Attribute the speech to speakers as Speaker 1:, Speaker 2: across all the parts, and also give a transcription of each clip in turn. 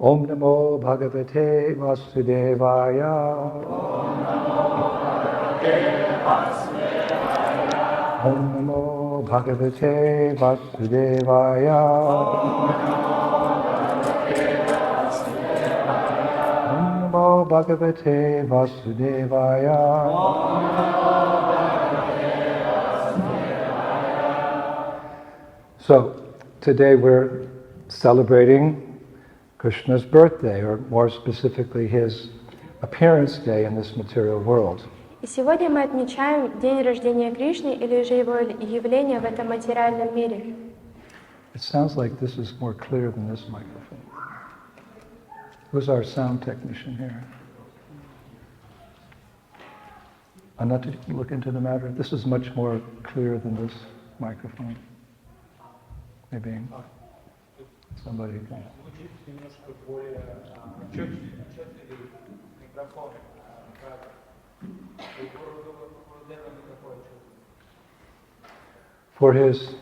Speaker 1: Om Namo Bhagavate Vasudevaya. Om Namo Bhagavate Vasudevaya. Om Namo Bhagavate Vasudevaya. So today we're celebrating Krishna's birthday, or more specifically his appearance day in this material world.
Speaker 2: И сегодня мы отмечаем день рождения Кришны или же его явление в этом материальном мире.
Speaker 1: It sounds like this is more clear than this microphone. Who's our sound technician here? I'm not to look into the matter. This is much more clear than this microphone. Maybe somebody can. For his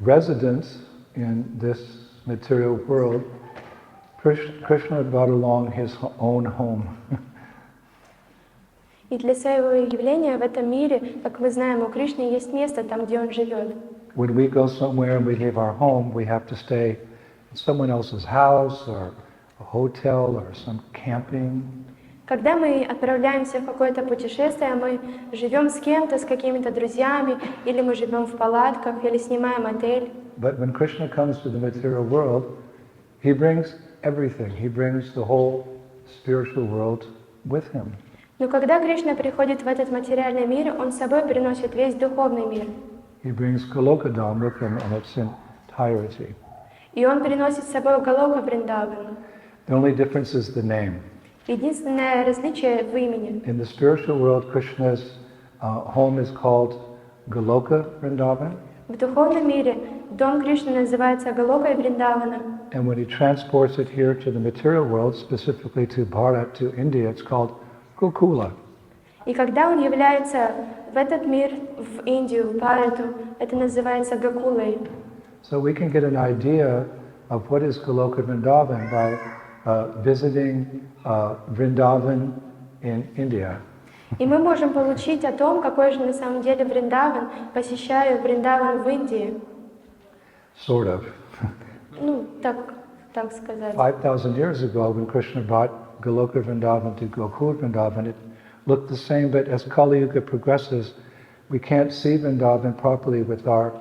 Speaker 1: residence in this material world, Krishna brought along his own home.
Speaker 2: И для своего явления в этом мире, как мы знаем, у Кришны есть место там, где он живет.
Speaker 1: When we go somewhere and we leave our home, we have to stay in someone else's house or a hotel or some camping.
Speaker 2: Когда мы отправляемся в какое-то путешествие, мы живем с кем-то, с какими-то друзьями, или мы живем в палатках, или снимаем отель.
Speaker 1: But when Krishna comes to the material world, he brings everything. He brings the whole spiritual world with him.
Speaker 2: Но когда Кришна приходит в этот материальный мир, он с собой приносит весь духовный мир.
Speaker 1: He brings Golokadam with him in its entirety.
Speaker 2: И он приносит с собой Галока Вриндавану.
Speaker 1: The only difference is the name.
Speaker 2: Единственное различие в имени.
Speaker 1: In the spiritual world, Krishna's home is called Goloka Vrindavan.
Speaker 2: В духовном мире дом Кришны называется Галокой Вриндавана.
Speaker 1: And when he transports it here to the material world, specifically to Bharat, to India, it's called Gokula.
Speaker 2: И когда он является в этот мир, в Индию, в Бхарату, это называется Гокулой.
Speaker 1: So we can get an idea of what is Goloka Vrindavan by visiting Vrindavan in India.
Speaker 2: И мы можем получить о том, какой же на самом деле Вриндаван, посещая Вриндаван в Индии.
Speaker 1: Sort of.
Speaker 2: Ну, так сказать.
Speaker 1: 5,000 years ago, when Krishna brought Goloka Vrindavan to Gokul Vrindavan, it looked the same, but as Kali Yuga progresses, we can't see Vrindavan properly with our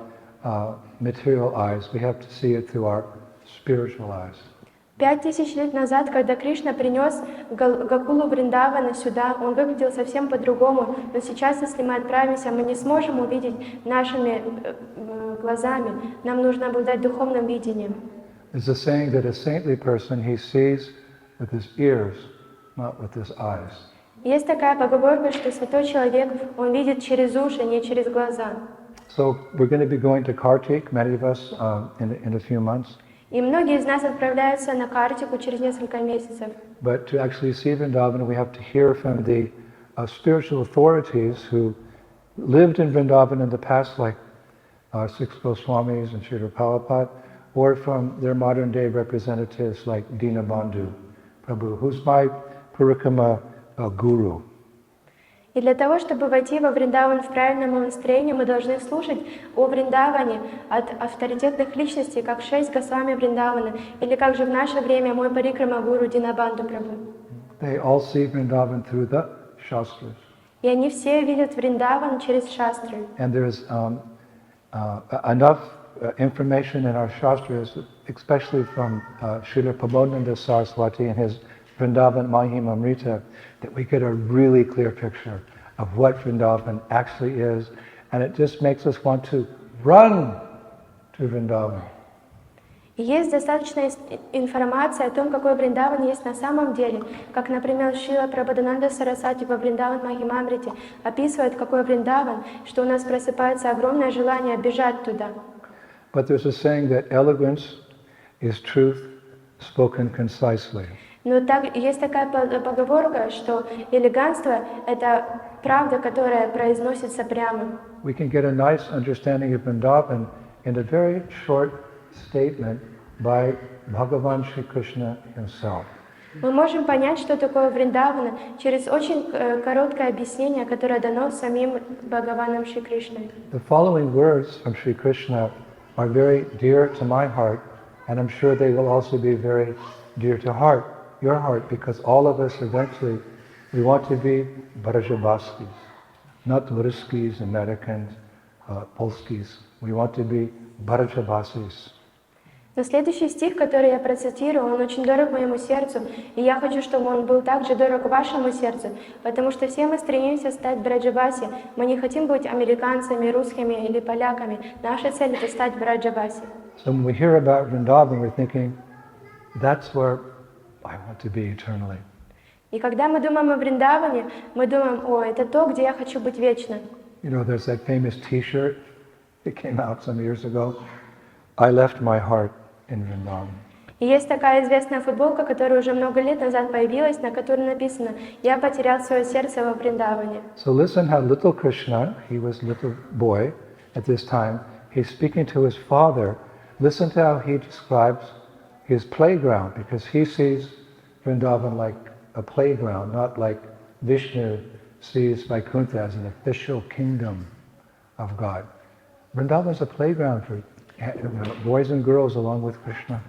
Speaker 1: material eyes. We have to see it through our spiritual eyes.
Speaker 2: 5000 лет назад, когда Кришна принес Гокулу Вриндавана сюда, он выглядел совсем по-другому. Но сейчас, если мы отправимся, мы не сможем увидеть нашими глазами. Нам нужно обладать духовным видением.
Speaker 1: There's a saying that a saintly person, he sees with his ears, not with his eyes.
Speaker 2: Есть такая поговорка, что святой человек, он видит через уши, не через глаза.
Speaker 1: So we're going to be going to Kartik, many of us, in a few months.
Speaker 2: И многие из нас отправляются на Картику через несколько месяцев.
Speaker 1: But to actually see Vrindavan, we have to hear from the spiritual authorities who lived in Vrindavan in the past, like Six Goswamis and Srila Prabhupada, or from their modern day representatives like Dinabandhu Prabhu, who's my Parikrama guru.
Speaker 2: И для того, чтобы войти во Вриндаван в правильном настроении, мы должны слушать о Вриндаване от авторитетных личностей, как 6 Госвами Вриндавана, или как же в наше время мой Парикрама гуру Динабанду Прабhu.
Speaker 1: They all see Vrindavan through the Shastras.
Speaker 2: И они все видят Вриндаван через шастры.
Speaker 1: And there's enough information in our Shastras, especially from Srila Prabodhananda Saraswati and his Vrindavan Mahimamrita, that we get a really clear picture of what Vrindavan actually is, and it just makes us want to run to Vrindavan.
Speaker 2: И есть достаточно информации о том, какой Вриндаван есть на самом деле, как, например, Шрила Прабодхананда Сарасвати во Вриндаван Махимамрите описывает, какой Вриндаван, что у нас просыпается огромное желание бежать туда.
Speaker 1: But there's a saying that eloquence is truth spoken concisely.
Speaker 2: Но есть такая поговорка, что элегантство — это правда, которая произносится прямо.
Speaker 1: We can get a nice understanding of Vrindavan in a very short statement by Bhagavan Shri Krishna himself.
Speaker 2: Мы можем понять, что такое Вриндавана, через очень короткое объяснение, которое дано самим Бхагаваном Шри Кришной.
Speaker 1: The following words from Shri Krishna are very dear to my heart, and I'm sure they will also be very dear to your heart, because all of us eventually, we want to be Brajavaskis, not Ruskis, Americans, Polskis. We want to be Brajavasis.
Speaker 2: Но следующий стих, который я процитирую, он очень дорог моему сердцу, и я хочу, чтобы он был также дорог вашему сердцу, потому что все мы стремимся стать Браджаваси. Мы не хотим быть американцами, русскими или поляками. Наша цель — это стать Браджаваси.
Speaker 1: So when we hear about Vrindavan, we're thinking, that's where I want to be eternally.
Speaker 2: И когда мы думаем о Вриндаване, мы думаем: о, это то, где я хочу быть вечно.
Speaker 1: You know, there's that famous T-shirt that came out some years ago. I left my heart in Vrindavan.
Speaker 2: И есть такая известная футболка, которая уже много лет назад появилась, на которой написано: «Я потерял свое сердце во Вриндаване».
Speaker 1: So listen how little Krishna, he was a little boy at this time, he's speaking to his father. Listen to how he describes his playground, because he sees Vrindavan like a playground, not like Vishnu sees Vaikuntha as an official kingdom of God. Vrindavan is a playground for boys and girls along with Krishna.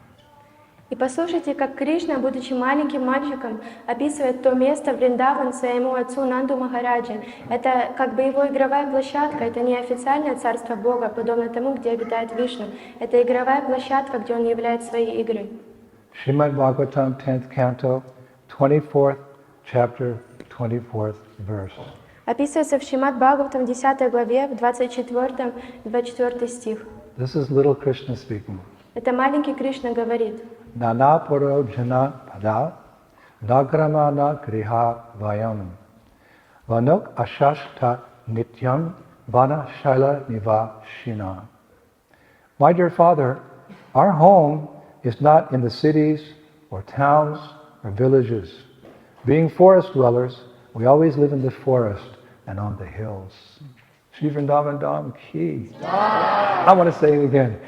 Speaker 2: И послушайте, как Кришна, будучи маленьким мальчиком, описывает то место Вриндаван своему отцу Нанду Махараджи. Это как бы его игровая площадка, это не официальное царство Бога, подобно тому, где обитает Вишну. Это игровая площадка, где он являет свои игры.
Speaker 1: Srimad Bhagavatam, 10th canto, 24th chapter, 24th verse.
Speaker 2: Описывается в Шримад Бхагаватам 10 главе, в 24 стих.
Speaker 1: This is little Krishna speaking.
Speaker 2: Это маленький Кришна говорит:
Speaker 1: Nana paro jana pada nagramana griha vayam vanok ashashta nityam vana shaila nivashina. My dear Father, our home is not in the cities or towns or villages. Being forest dwellers, we always live in the forest and on the hills. Shri Vrindavan Dham ki. I want to say it again.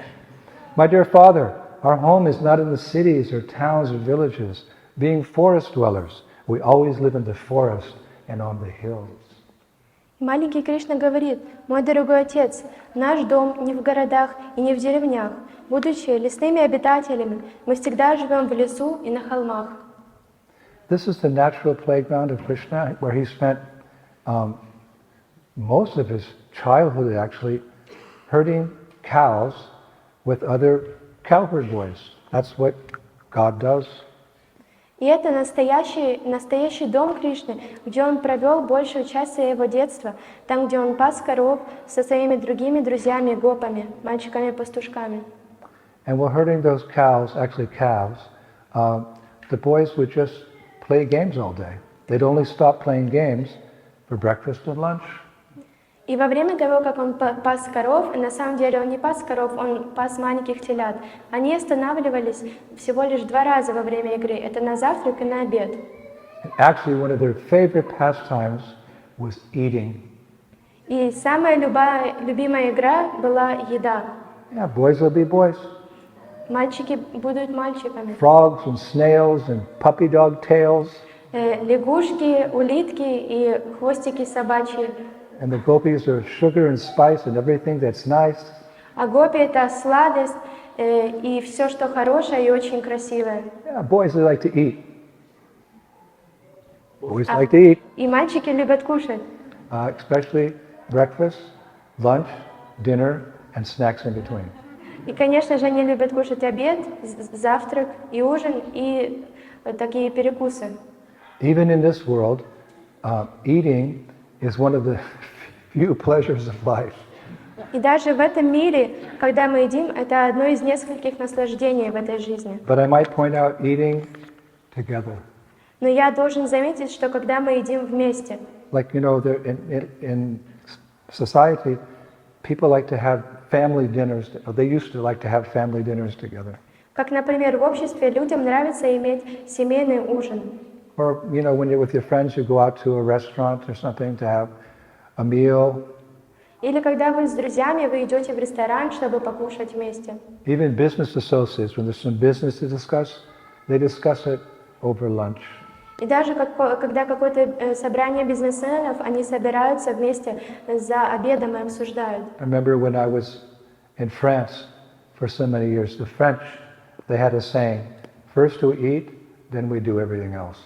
Speaker 1: My dear Father, our home is not in the cities or towns or villages. Being forest dwellers, we always live in the forest and on the hills.
Speaker 2: Маленький Кришна говорит: «Мой дорогой Отец, наш дом не в городах и не в деревнях. Будучи лесными обитателями, мы всегда живем в лесу и на холмах».
Speaker 1: This is the natural playground of Krishna, where he spent most of his childhood actually herding cows with other cowherd boys. That's what God does.
Speaker 2: И это настоящий дом Кришны, где он провел большую часть своего детства, там, где он пас коров со своими другими друзьями гопами, мальчиками-пастушками.
Speaker 1: And while herding those cows, actually calves, the boys would just play games all day. They'd only stop playing games for breakfast and lunch.
Speaker 2: И во время того, как он пас коров, на самом деле он не пас коров, он пас маленьких телят, они останавливались всего лишь 2 раза во время игры. Это на завтрак и на обед.
Speaker 1: And actually, one of their favorite pastimes was eating.
Speaker 2: И самая любимая игра была еда.
Speaker 1: Yeah, boys will be boys.
Speaker 2: Мальчики будут мальчиками.
Speaker 1: Frogs and snails and puppy dog tails.
Speaker 2: Лягушки, улитки и хвостики собачьи.
Speaker 1: And the gopis are sugar and spice and everything that's nice.
Speaker 2: А гопи — это сладость и все, что хорошее и очень красивое.
Speaker 1: Yeah, boys, they like to eat. Boys like to eat.
Speaker 2: И мальчики любят кушать.
Speaker 1: Especially breakfast, lunch, dinner, and snacks in between.
Speaker 2: И, конечно же, они любят кушать обед, завтрак и ужин, и такие перекусы.
Speaker 1: Even in this world, eating is one of the few pleasures of life.
Speaker 2: И даже в этом мире, когда мы едим, это одно из нескольких наслаждений в этой жизни.
Speaker 1: But I might point out eating together.
Speaker 2: Но я должен заметить, что когда мы едим вместе,
Speaker 1: Like, you know, in society, people like to have family dinners, or they used to like to have family dinners together.
Speaker 2: как, например, в обществе людям нравится иметь семейный ужин.
Speaker 1: Or, you know, when you're with your friends, you go out to a restaurant or something to have a meal.
Speaker 2: Или когда вы с друзьями, вы идете в ресторан, чтобы покушать вместе.
Speaker 1: Even business associates, when there's some business to discuss, they discuss it over lunch.
Speaker 2: И даже когда какое-то собрание бизнесменов, они собираются вместе за обедом и обсуждают.
Speaker 1: I remember when I was in France for so many years, the French, they had a saying, first we eat, then we do everything else.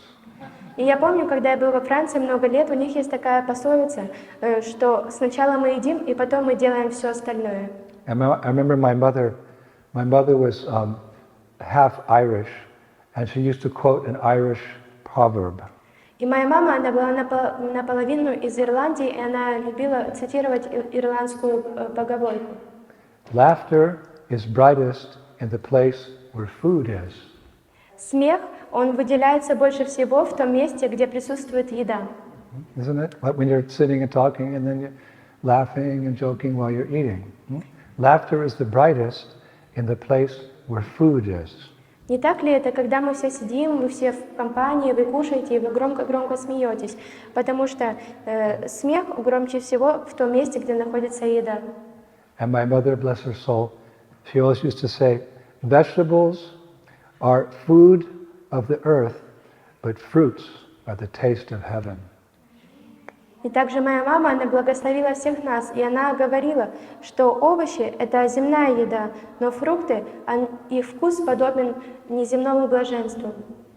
Speaker 2: И я помню, когда я был во Франции много лет, у них есть такая пословица, что сначала мы едим, и потом мы делаем все остальное.
Speaker 1: I remember my mother was half Irish, and she used to quote an Irish proverb.
Speaker 2: И моя мама, она была наполовину из Ирландии, и она любила цитировать ирландскую поговорку.
Speaker 1: Laughter is brightest in the place where food is.
Speaker 2: Смех, он выделяется больше всего в том месте, где присутствует еда.
Speaker 1: Isn't it? Like when you're sitting and talking and then you're laughing and joking while you're eating. Laughter is the brightest in the place where food is.
Speaker 2: Не так ли это, когда мы все сидим, вы все в компании, вы кушаете, и вы громко-громко смеетесь? Потому что смех громче всего в том месте, где находится еда.
Speaker 1: And my mother, bless her soul, she always used to say, vegetables are food of the earth, but fruits are the taste of heaven.
Speaker 2: И также моя мама, она благословила всех нас, и она говорила, что овощи – это земная еда, но фрукты, их вкус подобен неземному блаженству.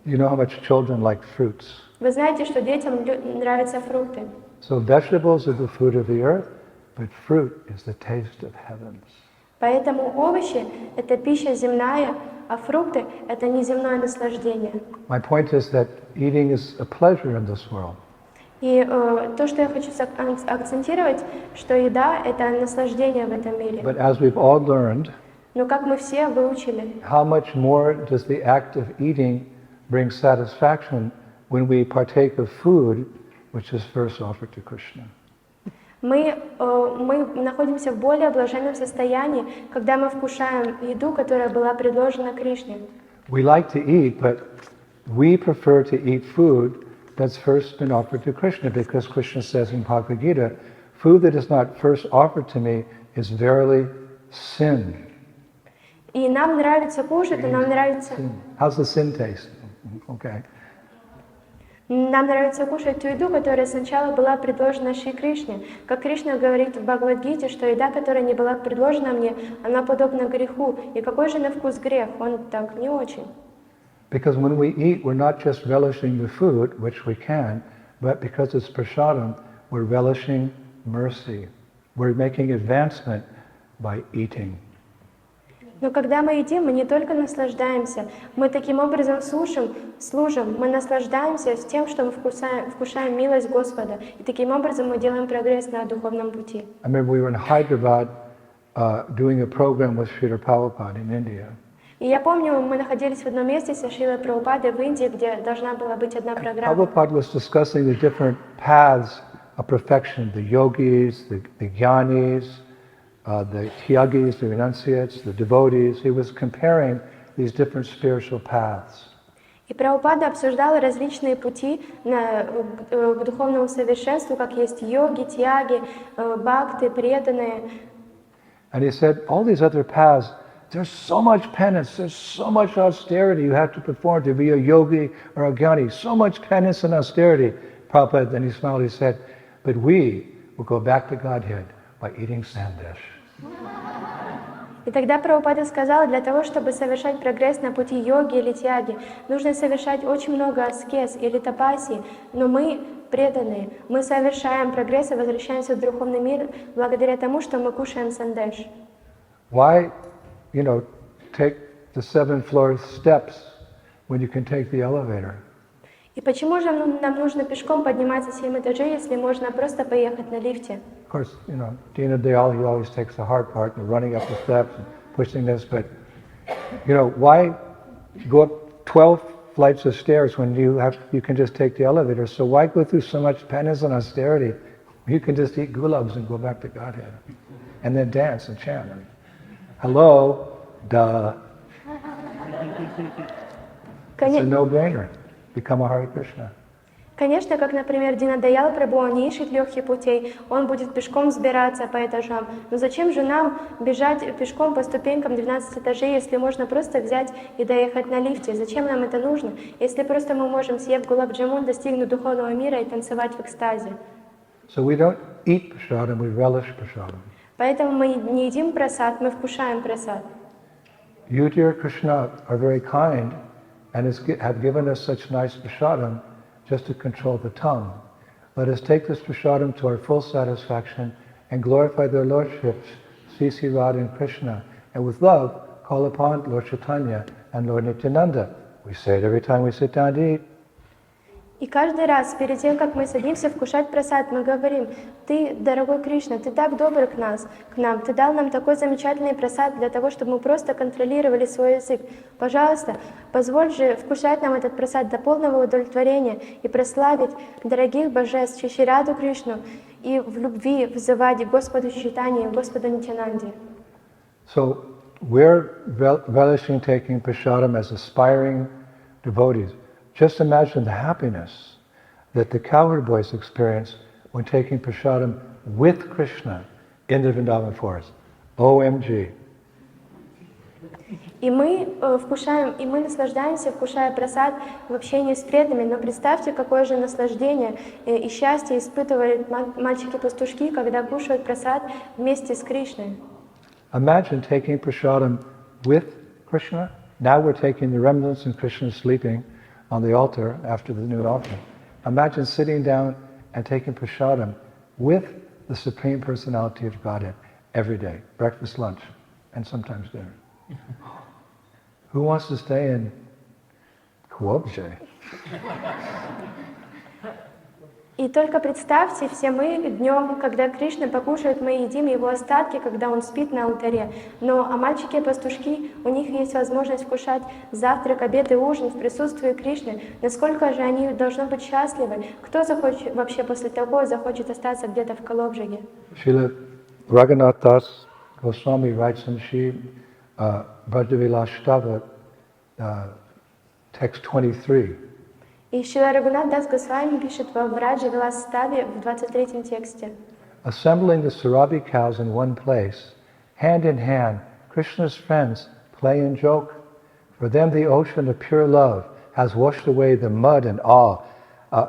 Speaker 1: You know how much children like fruits.
Speaker 2: Вы знаете, что детям нравятся фрукты.
Speaker 1: So vegetables are the food of the earth, but fruit is the taste of heavens.
Speaker 2: Поэтому овощи – это пища земная, а фрукты – это неземное наслаждение.
Speaker 1: My point is that eating is a pleasure in this world.
Speaker 2: И то, что я хочу акцентировать, что еда – это наслаждение в этом мире.
Speaker 1: But as we've all learned,
Speaker 2: Но как мы все выучили,
Speaker 1: how much more does the act of eating bring satisfaction when we partake of food which is first offered to Krishna?
Speaker 2: мы находимся в более блаженном состоянии, когда мы вкушаем еду, которая была предложена Кришне.
Speaker 1: We like to eat, but we prefer to eat food that's first been offered to Krishna, because Krishna says in Bhagavad Gita, food that is not first offered to me is verily sin.
Speaker 2: И нам нравится кушать, и нам нравится...
Speaker 1: How's the sin taste? Okay.
Speaker 2: Нам нравится кушать ту еду, которая сначала была предложена Шри Кришне. Как Кришна говорит в Бхагавад-гите, что еда, которая не была предложена мне, она подобна греху. И какой же на вкус грех? Он так не очень.
Speaker 1: Because when we eat, we're not just relishing the food, which we can, but because it's prasadam, we're relishing mercy. We're making advancement by eating.
Speaker 2: Но когда мы едим, мы не только наслаждаемся, мы таким образом служим, мы наслаждаемся с тем, что мы вкушаем милость Господа, и таким образом мы делаем прогресс на духовном пути.
Speaker 1: I remember we were in Hyderabad doing a program with Srila Prabhupada in India.
Speaker 2: И я помню, мы находились в одном месте со Шрилой Прабхупадой в Индии, где должна была быть одна программа.
Speaker 1: Prabhupada was discussing the different paths of perfection, the yogis, the jnanis, the tyagis, the renunciates, the devotees. He was comparing these different spiritual paths.
Speaker 2: И Прабхупада обсуждал различные пути к духовному совершенству, как есть йоги, тьяги, бхакты, преданные.
Speaker 1: And he said, all these other paths, there's so much penance, there's so much austerity you have to perform to be a yogi or a jnani, so much penance and austerity. Prabhupada, then he smiled, he said, but we will go back to Godhead by eating sandesh.
Speaker 2: И тогда Прабхупада сказал, для того, чтобы совершать прогресс на пути йоги или тьяги, нужно совершать очень много аскез или тапаси, но мы преданные, мы совершаем прогресс и возвращаемся в духовный мир благодаря тому, что мы кушаем сандеш.
Speaker 1: Why, take the 7th-floor steps when you can take the elevator?
Speaker 2: И почему же нам нужно пешком подниматься 7 этажей, если можно просто поехать на лифте?
Speaker 1: Of course, Dina Dayal, he always takes the hard part, running up the steps and pushing this, but, why go up 12 flights of stairs when you can just take the elevator? So why go through so much penance and austerity? You can just eat gulags and go back to Godhead. And then dance and chant. Hello, duh. It's a no-brainer. Become a Hare Krishna.
Speaker 2: Конечно, как, например, Динадаял Прабhu, он не ищет легких путей, он будет пешком взбираться по этажам. Но зачем же нам бежать пешком по ступенькам 12 этажей, если можно просто взять и доехать на лифте? Зачем нам это нужно, если просто мы можем, съев гулаб-джамун, достигнуть духовного мира и танцевать в экстазе?
Speaker 1: So we don't eat prasadam, we relish prasadam.
Speaker 2: Поэтому мы не едим прасад, мы вкушаем прасад.
Speaker 1: You, dear Krishna, are very kind and have given us such nice prasadam just to control the tongue. Let us take this prasadam to our full satisfaction and glorify their lordships, Sri Sri Radha and Krishna, and with love call upon Lord Chaitanya and Lord Nityananda. We say it every time we sit down to eat.
Speaker 2: И каждый раз, перед тем, как мы садимся вкушать прасад, мы говорим: «Ты, дорогой Кришна, ты так добр к нам, ты дал нам такой замечательный прасад для того, чтобы мы просто контролировали свой язык. Пожалуйста, позволь же вкушать нам этот прасад до полного удовлетворения и прославить дорогих божеств Шри Раду Кришну и в любви взывать к Господу Чайтанье и Господу Нитянанде».
Speaker 1: So we're relishing taking prasadam as aspiring devotees. Just imagine the happiness that the cowherd boys experience when taking prasadam with Krishna in the Vrindavan forest. OMG.
Speaker 2: И мы вкушаем, и мы наслаждаемся, вкушая прасад в общении с преданными. Но представьте, какое же наслаждение и счастье испытывают мальчики-пастушки, когда кушают прасад вместе с Кришной.
Speaker 1: Imagine taking prasadam with Krishna. Now we're taking the remnants and Krishna is sleeping on the altar after the new offering. Imagine sitting down and taking prasadam with the Supreme Personality of Godhead every day, breakfast, lunch, and sometimes dinner. Who wants to stay in Kuobje?
Speaker 2: И только представьте, все мы днем, когда Кришна покушает, мы едим его остатки, когда он спит на алтаре. Но а мальчики и пастушки, у них есть возможность вкушать завтрак, обед и ужин в присутствии Кришны. Насколько же они должны быть счастливы? Кто захочет, вообще после такого захочет остаться где-то в Калобжиге?
Speaker 1: Srila Raghunath Das Goswami writes in Shri Brajavilashtava, text 23.
Speaker 2: И Шрила Рагунат Дас Госвами пишет во Враджа Виласставе в 23 тексте.
Speaker 1: Assembling the Surabi cows in one place, hand in hand, Krishna's friends play and joke. For them the ocean of pure love has washed away the mud and awe,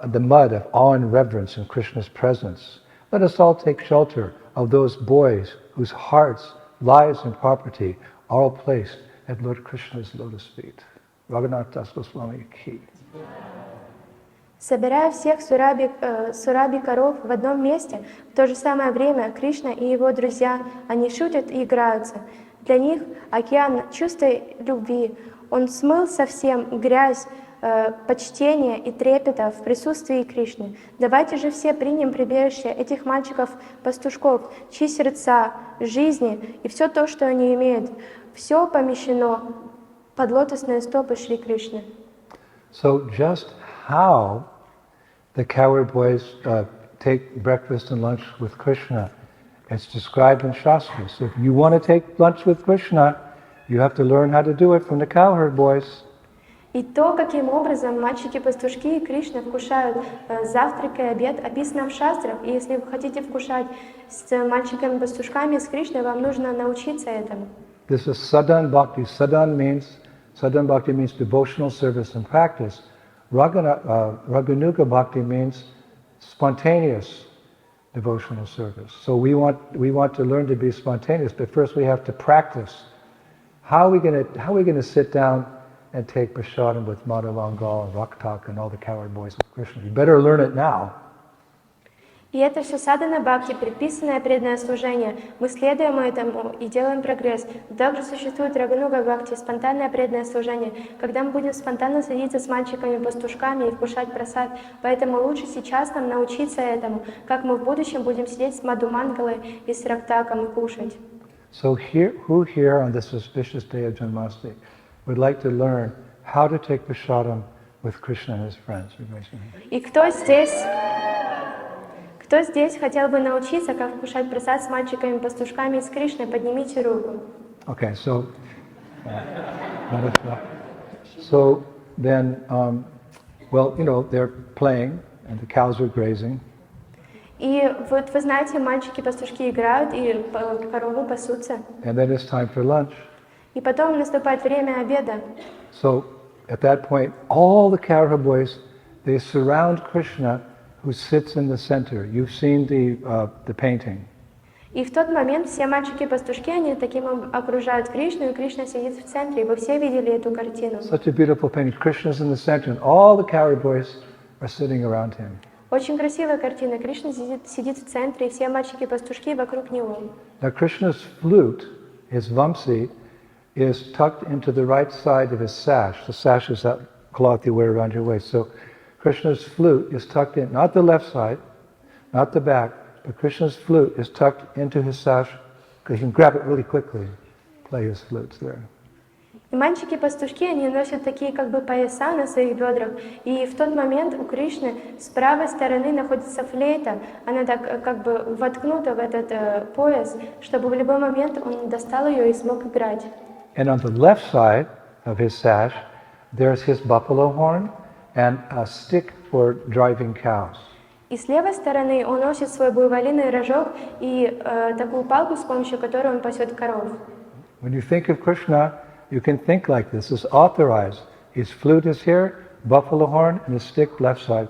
Speaker 1: the mud of awe and reverence in Krishna's presence. Let us all take shelter of those boys whose hearts, lives and property are all placed at Lord Krishna's lotus feet. Raghunath Das Goswami Ki.
Speaker 2: Собирая всех сураби коров в одном месте, в то же самое время Кришна и его друзья, они шутят и играются. Для них океан чистой любви, он смыл совсем грязь, почтения и трепета в присутствии Кришны. Давайте же все примем прибежище этих мальчиков-пастушков, чьи сердца, жизни и все то, что они имеют, все помещено под лотосные стопы Шри Кришны.
Speaker 1: So just how the cowherd boys take breakfast and lunch with Krishna, it's described in Shastra. So if you want to take lunch with Krishna, you have to learn how to do it from the cowherd boys.
Speaker 2: И то, каким образом мальчики-пастушки и Кришна вкушают завтрак и обед, описано в шастрах. И если вы хотите вкушать с мальчиками-пастушками, с Кришной, вам нужно научиться этому.
Speaker 1: This is sadhan bhakti. Sadhan bhakti means devotional service and practice. Raganuga bhakti means spontaneous devotional service. So we want to learn to be spontaneous, but first we have to practice. How are we going to sit down and take prasadam with Madhu Langal and Raktak and all the cowherd boys of Krishna? You better learn it now.
Speaker 2: И это все садхана бхакти, предписанное преданное служение. Мы следуем этому и делаем прогресс. Также существует рагануга бхакти, спонтанное преданное служение, когда мы будем спонтанно садиться с мальчиками-пастушками и вкушать прасад. Поэтому лучше сейчас нам научиться этому, как мы в будущем будем сидеть с Мадхумангалой и с Рактаком и кушать.
Speaker 1: So who here on this auspicious day of Janmastami would like to learn how to take prasadam with Krishna and his friends?
Speaker 2: И кто здесь хотел бы научиться, как вкушать прасад с мальчиками-пастушками и с Кришной? Поднимите руку.
Speaker 1: Okay, so then, well, they're playing and the cows are grazing.
Speaker 2: И вот вы знаете, мальчики-пастушки играют, и коровы пасутся.
Speaker 1: And then it's time for lunch.
Speaker 2: И потом наступает время обеда.
Speaker 1: So at that point, all the cowherd boys, they surround Krishna, who sits in the center. You've seen the painting.
Speaker 2: И в тот момент все мальчики-пастушки, они таким окружают Кришну, и Кришна сидит в центре. И вы все видели эту картину.
Speaker 1: Such a beautiful painting. Krishna's in the center, and all the cowherd boys are sitting around him.
Speaker 2: Очень красивая картина. Кришна сидит в центре, и все мальчики-пастушки вокруг него.
Speaker 1: Now Krishna's flute, his vamsi, is tucked into the right side of his sash. The sash is that cloth you wear around your waist. So Krishna's flute is tucked in, not the left side, not the back, but Krishna's flute is tucked into his sash, because you can grab it really quickly, play his flutes there.
Speaker 2: И мальчики-пастушки, они носят такие как бы пояса на своих бедрах. И в тот момент у Кришны с правой стороны находится флейта. Она так как бы воткнута в этот пояс, чтобы в любой момент он достал ее и смог играть.
Speaker 1: And on the left side of his sash, there's his buffalo horn and a stick for driving cows.
Speaker 2: И с левой стороны он носит свой буйволиный рожок и такую палку, с помощью которой он пасет коров.
Speaker 1: When you think of Krishna, you can think like this. It's authorized. His flute is here, buffalo horn, and a stick left side.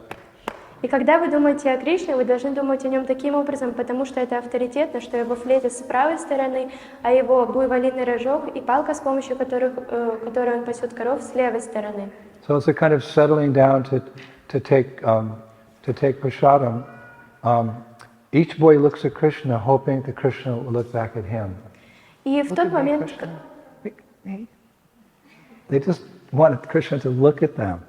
Speaker 2: И когда вы думаете о Кришне, вы должны думать о нем таким образом, потому что это авторитетно, что его флейта с правой стороны, а его буйволиный рожок и палка, с помощью которой он пасет коров, с левой стороны.
Speaker 1: So it's a kind of settling down to take prasadam. Each boy looks at Krishna, hoping that Krishna will look back at him.
Speaker 2: И в тот момент...
Speaker 1: They just want Krishna to look at them.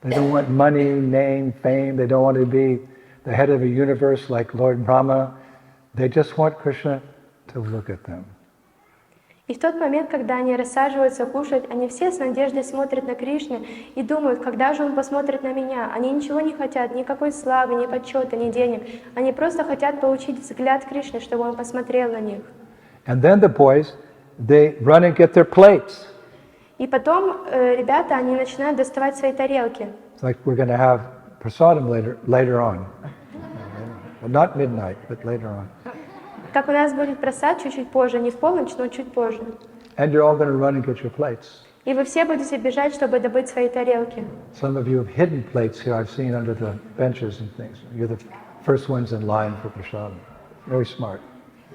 Speaker 1: They don't want money, name, fame. They don't want to be the head of a universe like Lord Brahma. They just want Krishna to look at them.
Speaker 2: И в тот момент, когда они рассаживаются кушать, они все с надеждой смотрят на Кришну и думают, когда же он посмотрит на меня. Они ничего не хотят, никакой славы, ни почета, ни денег. Они просто хотят получить взгляд Кришны, чтобы он посмотрел на них.
Speaker 1: And then the boys, they run and get their plates.
Speaker 2: И потом ребята, они начинают доставать свои тарелки.
Speaker 1: It's like we're going to have prasadam later on. Not midnight, but later on.
Speaker 2: Как у нас будет просад чуть-чуть позже, не в полночь, но чуть позже.
Speaker 1: And you're all going to run and get your plates.
Speaker 2: И вы все будете бежать, чтобы добыть свои тарелки.
Speaker 1: Some of you have hidden plates here. I've seen under the benches and things. You're the first ones in line for prasadam. Very smart.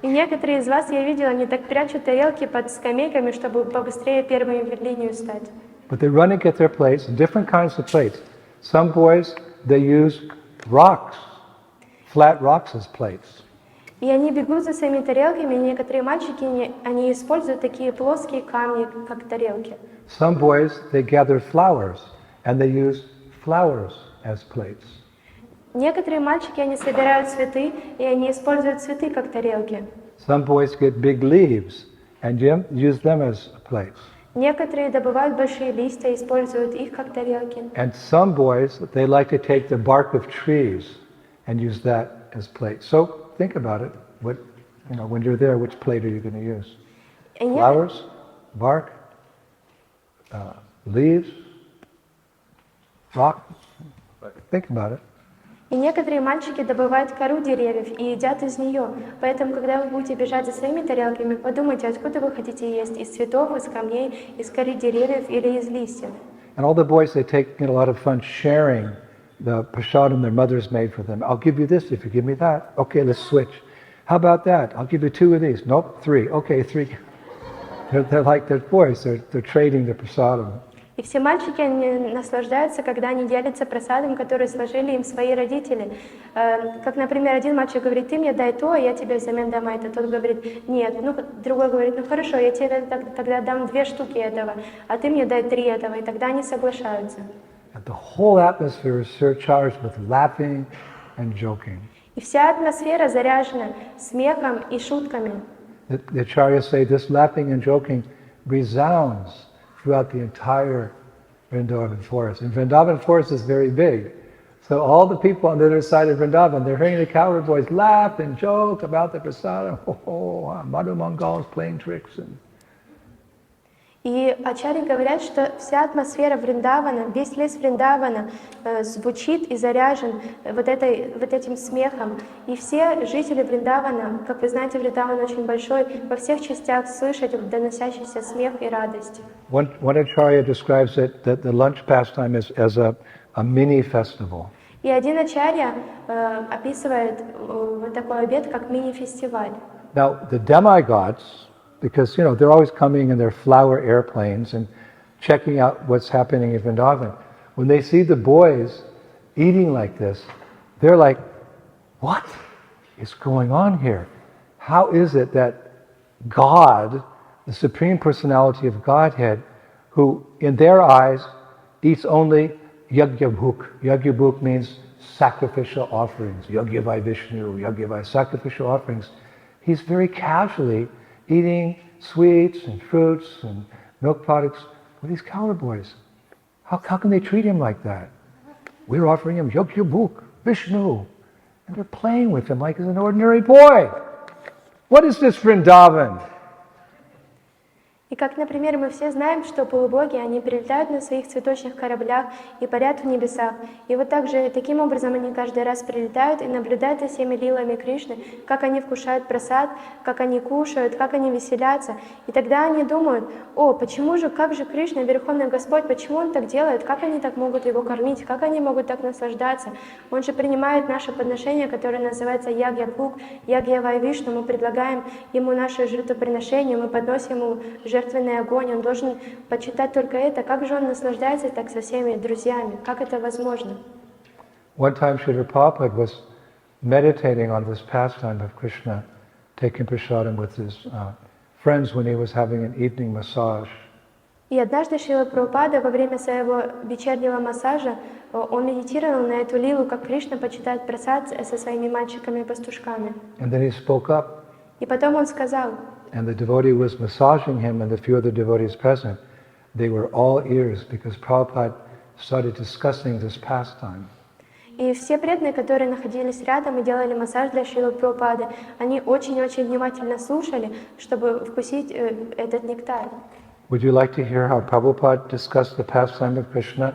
Speaker 2: И некоторые из вас, я видела, они так прячут тарелки под скамейками, чтобы побыстрее первыми в линию стать.
Speaker 1: But they run and get their plates, different kinds of plates. Some boys, they use rocks, flat rocks as plates.
Speaker 2: И они бегут за своими тарелками, и некоторые мальчики, они используют такие плоские камни, как тарелки.
Speaker 1: Some boys, they gather flowers, and they use flowers as plates.
Speaker 2: Некоторые мальчики, они собирают цветы, и они используют цветы как тарелки.
Speaker 1: Some boys get big leaves and use them as plates.
Speaker 2: Некоторые добывают большие листья и используют их как тарелки.
Speaker 1: And some boys, they like to take the bark of trees and use that as plates. So think about it. When you're there, which plate are you going to use? Flowers, bark, leaves, rock. Think about it.
Speaker 2: И некоторые мальчики добывают кору деревьев и едят из нее. Поэтому, когда вы будете бежать за своими тарелками, подумайте, откуда вы хотите есть: из цветов, из камней, из коры деревьев или из листьев.
Speaker 1: And all the boys, they take a lot of fun sharing the prasadam their mothers made for them. I'll give you this if you give me that. Okay, let's switch. How about that? I'll give you 2 of these. Nope, 3. Okay, 3. They're like their boys. They're trading the prasadam.
Speaker 2: И все мальчики, они наслаждаются, когда они делятся просадом, который сложили им свои родители. Как, например, один мальчик говорит: ты мне дай то, а я тебе взамен дам это. Тот говорит: нет. Другой говорит: ну хорошо, я тебе тогда дам 2 штуки этого, а ты мне дай 3 этого. И тогда они соглашаются.
Speaker 1: And the whole atmosphere is surcharged with laughing and joking.
Speaker 2: И вся атмосфера заряжена смехом и шутками.
Speaker 1: The acharyas say this laughing and joking resounds throughout the entire Vrindavan forest. And Vrindavan forest is very big. So all the people on the other side of Vrindavan, they're hearing the cowherd boys laugh and joke about the prasadam. Oh, Madhu Mangal is playing tricks.
Speaker 2: И ачарьи говорят, что вся атмосфера Вриндавана, весь лес Вриндавана звучит и заряжен вот этим смехом. И все жители Вриндавана, как вы знаете, Вриндаван очень большой, во всех частях слышат доносящийся смех и радость.
Speaker 1: One acharya describes it that the lunch pastime is as a mini festival.
Speaker 2: И один ачарья описывает вот такой обед, как мини-фестиваль.
Speaker 1: Now, the demigods, because, they're always coming in their flower airplanes and checking out what's happening in Vrindavan. When they see the boys eating like this, they're like, what is going on here? How is it that God, the Supreme Personality of Godhead, who in their eyes eats only yagyabhuk. Yagyabhuk means sacrificial offerings. Yagyavai Vishnu, Yagyavai, sacrificial offerings. He's very casually eating sweets and fruits and milk products with these cowherd boys. How can they treat him like that? We're offering him Yagyabhuk, Vishnu, and they're playing with him like he's an ordinary boy. What is this Vrindavan?
Speaker 2: И как, например, мы все знаем, что полубоги, они прилетают на своих цветочных кораблях и парят в небесах. И вот таким образом они каждый раз прилетают и наблюдают за всеми лилами Кришны, как они вкушают прасад, как они кушают, как они веселятся. И тогда они думают, как же Кришна, Верховный Господь, почему Он так делает, как они так могут Его кормить, как они могут так наслаждаться. Он же принимает наше подношение, которое называется Ягья-Пук, Ягья-Вай Вишну, мы предлагаем Ему наше жертвоприношение, мы подносим Ему жертвенный огонь, он должен почитать только это. Как же он наслаждается так со всеми друзьями? Как это возможно?
Speaker 1: One time Srila Prabhupada was meditating on this pastime of Krishna, taking prasadam with his friends when he was having an evening massage.
Speaker 2: И однажды Шрила Прабхупада во время своего вечернего массажа он медитировал на эту лилу, как Кришна почитает прасад со своими мальчиками-пастушками.
Speaker 1: And then he spoke up.
Speaker 2: И потом он сказал,
Speaker 1: And the devotee was massaging him, and the few other devotees present, they were all ears because Prabhupada started discussing this pastime.
Speaker 2: И все преданные, которые находились рядом и делали массаж для Шрилы Прабхупады, они очень-очень внимательно слушали, чтобы вкусить этот нектар.
Speaker 1: Would you like to hear how Prabhupada discussed the pastime of Krishna,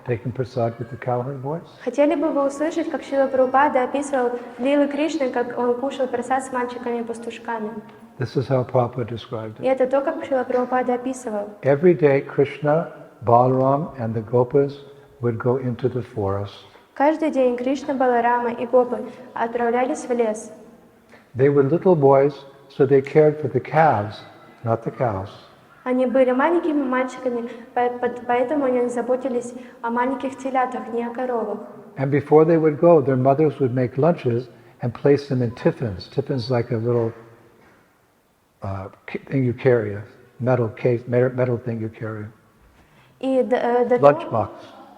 Speaker 1: taking prasad with the cowherd boys?
Speaker 2: Хотели бы вы услышать, как Шрила Прабхупада описывал лилы Кришны, как он кушал прасад с мальчиками-пастушками?
Speaker 1: This is how Prabhupada described
Speaker 2: И
Speaker 1: it.
Speaker 2: это то, как Шрила Прабхупада описывал.
Speaker 1: Every day Krishna, Balaram and the Gopas would go into the forest.
Speaker 2: Каждый день Кришна, Баларама и Гопы отправлялись в лес.
Speaker 1: They were little boys, so they cared for the calves, not the cows.
Speaker 2: Они были маленькими мальчиками, поэтому они заботились о маленьких телятах, не о коровах.
Speaker 1: And before they would go, their mothers would make lunches and place them in tiffins. Tiffins like a little thing you carry, a metal case, metal thing you carry.
Speaker 2: И
Speaker 1: Lunchbox.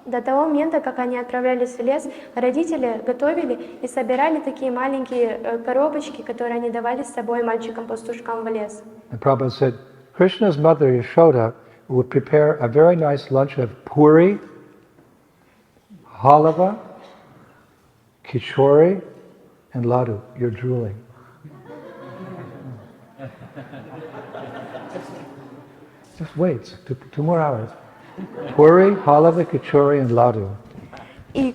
Speaker 2: до того момента, как они отправлялись в лес, родители готовили и собирали такие маленькие коробочки, которые они давали с собой мальчикам-пастушкам в лес.
Speaker 1: And Prabhupada said, Krishna's mother Yashoda would prepare a very nice lunch of puri, halava, kichori, and laddu. You're drooling. Just wait, two more hours. Puri, halava, kichori, and laddu.
Speaker 2: И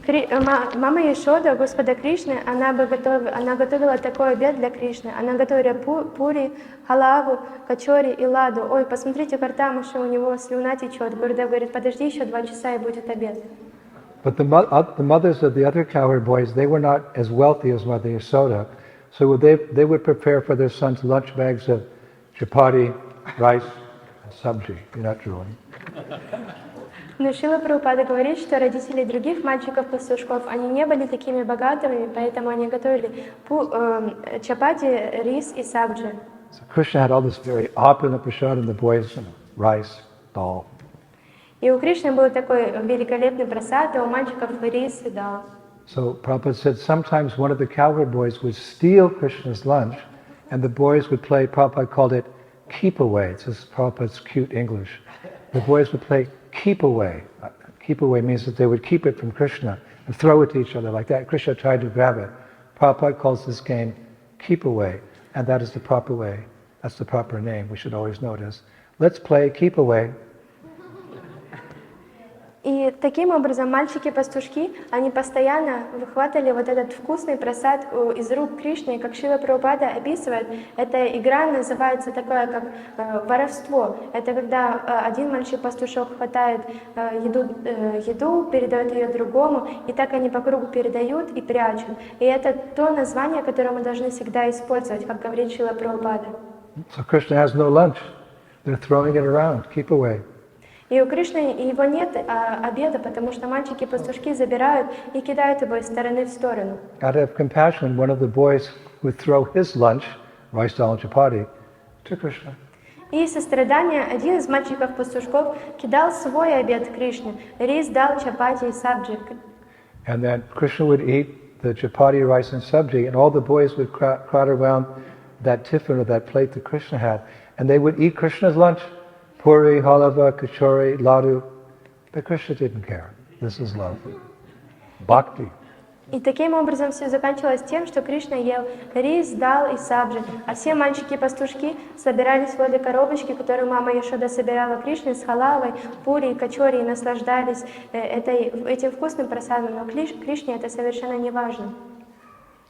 Speaker 2: мама Яшода, Господа Кришны, она готовила такой обед для Кришны. Она готовила пури, халаву, качори и ладу. Ой, посмотрите, Картамаша, у него слюна течет. Гурдев говорит, подожди еще 2 часа и будет обед.
Speaker 1: But the mothers of the other cowherd boys, they were not as wealthy as Mother Yasoda, so they would prepare for their sons lunch bags of chapati, rice, and sabji. You're not drooling.
Speaker 2: Но Шрила Прабхупада говорит, что родители других мальчиков-пастушков, они не были такими богатыми, поэтому они готовили чапати, рис и сабджи.
Speaker 1: So Krishna had all this very opulent prasad, and the boys, rice, dal.
Speaker 2: И у Кришны был такой великолепный прасад, а у мальчиков рис и дал.
Speaker 1: So Prabhupada said sometimes one of the cowherd boys would steal Krishna's lunch, and the boys would play, Prabhupada called it keep away. It's just Prabhupada's cute English. The boys would play keep away. Keep away means that they would keep it from Krishna and throw it to each other like that. Krishna tried to grab it. Prabhupada calls this game keep away, and that is the proper way. That's the proper name. We should always know it as let's play keep away.
Speaker 2: И таким образом мальчики-пастушки, они постоянно выхватывали вот этот вкусный просад из рук Кришны, и как Шрила Прабхупада описывает, эта игра называется такое, как воровство. Это когда один мальчик-пастушок хватает еду, передает ее другому, и так они по кругу передают и прячут. И это то название, которое мы должны всегда использовать, как говорит Шрила Прабхупада.
Speaker 1: So Krishna has no lunch. They're throwing it around, keep away.
Speaker 2: И у Кришны его нет обеда, потому что мальчики-пастушки забирают и кидают его из стороны в сторону.
Speaker 1: Out of compassion, one of the boys would throw his lunch, rice dal and chapati, to Krishna.
Speaker 2: И из сострадания один из мальчиков-пастушков кидал свой обед Кришне, рис, дал, чапати и сабджи.
Speaker 1: And then Krishna would eat the chapati, rice and sabji, and all the boys would crowd around that tiffin or that plate that Krishna had, and they would eat Krishna's lunch. Puri, halava, kachori, ladu. But Krishna didn't care. This is love. Bhakti.
Speaker 2: И таким образом все заканчивалось тем, что Кришна ел рис, дал и сабджи, а все мальчики-пастушки собирались возле коробочки, которую мама Яшода собирала Кришне с халавой, пури и качори, и наслаждались этим вкусным просадом, но Кришне это совершенно не важно.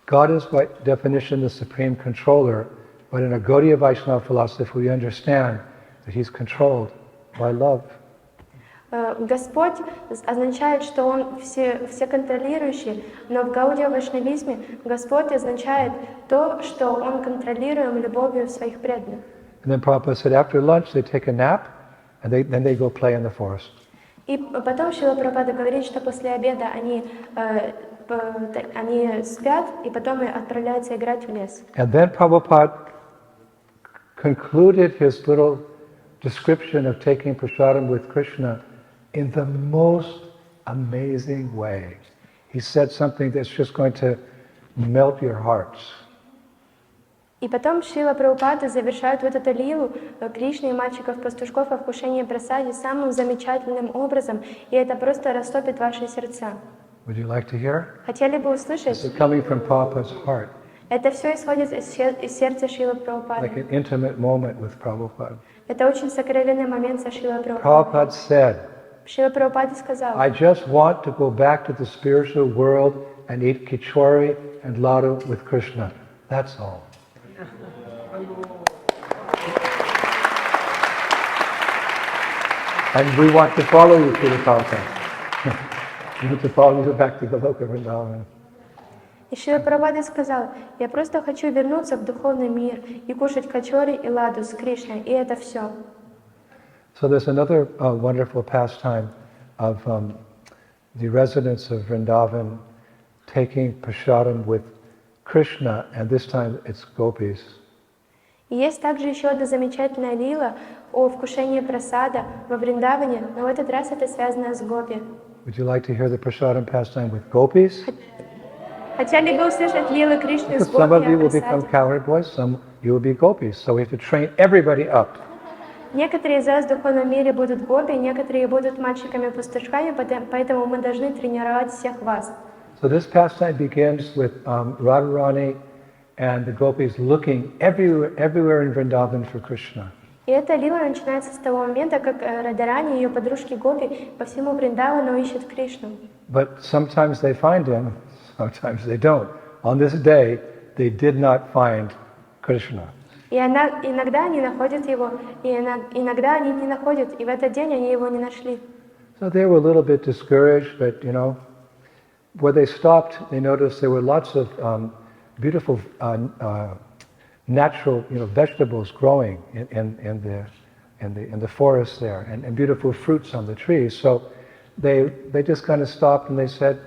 Speaker 1: God is by definition the supreme controller, but in a Gaudiya Vaishnava philosophy we understand that He's controlled by love.
Speaker 2: Господь означает, что Он всеконтролирующий, но в гаудия-вайшнавизме Господь означает то, что Он контролируем любовью своих преданных.
Speaker 1: And then Prabhupada said after lunch they take a nap and then they go play in the forest.
Speaker 2: И потом Шрила Прабхупада говорит, что после обеда они спят и потом отправляются играть в лес.
Speaker 1: And then Prabhupada concluded his little description of taking prasadam with Krishna in the most amazing way. He said something that's just going to melt your hearts.
Speaker 2: И потом Шрила Прабхупада завершает вот эту лилу Кришны и мальчиков-пастушков о вкушении прасади самым замечательным образом, и это просто растопит ваши сердца.
Speaker 1: Would you like to hear?
Speaker 2: Хотели бы услышать?
Speaker 1: This is coming from Prabhupada's heart.
Speaker 2: Это все исходит из сердца Шрилы Прабхупады.
Speaker 1: Like an intimate moment with Prabhupada.
Speaker 2: Это очень сокровенный момент со Шрилой
Speaker 1: Prabhupada
Speaker 2: Прабхупадой.
Speaker 1: said,
Speaker 2: Шрила Прабхупада сказал:
Speaker 1: I just want to go back to the spiritual world and eat kichori and ladu with Krishna. That's all. And we want to follow you, Srila Prabhupada. We want to follow you back to Goloka Vrindavan.
Speaker 2: И Шрила Прабхупада сказал: я просто хочу вернуться в духовный мир и кушать качори и ладу с Кришной, и это все.
Speaker 1: So there's another wonderful pastime of the residents of Vrindavan taking prasadam with Krishna, and this time it's gopis.
Speaker 2: И есть также еще одна замечательная лила о вкушении прасада во Вриндаване, но в этот раз это связано с гопи.
Speaker 1: Would you like to hear the prasadam pastime with gopis?
Speaker 2: Хотели бы услышать лилы Кришны с
Speaker 1: Because some of
Speaker 2: гопи
Speaker 1: you
Speaker 2: о
Speaker 1: will become
Speaker 2: прасаде?
Speaker 1: cowherd boys, some you will be gopis. So we have to train everybody up.
Speaker 2: Некоторые из вас в духовном мире будут гопи, некоторые будут мальчиками-пастушками, поэтому мы должны тренировать всех вас.
Speaker 1: So this pastime begins with Radharani and the gopis looking everywhere in Vrindavan for Krishna.
Speaker 2: И эта лила начинается с того момента, как Радharani и ее подружки Гопи по всему Вриндавану ищут Кришну.
Speaker 1: But sometimes they find him, sometimes they don't. On this day, they did not find Krishna.
Speaker 2: И иногда они находят его, и иногда они не находят, и в этот день они его не нашли.
Speaker 1: So they were a little bit discouraged, but where they stopped, they noticed there were lots of beautiful natural vegetables growing in the forest there, and beautiful fruits on the trees. So they just kind of stopped and they said,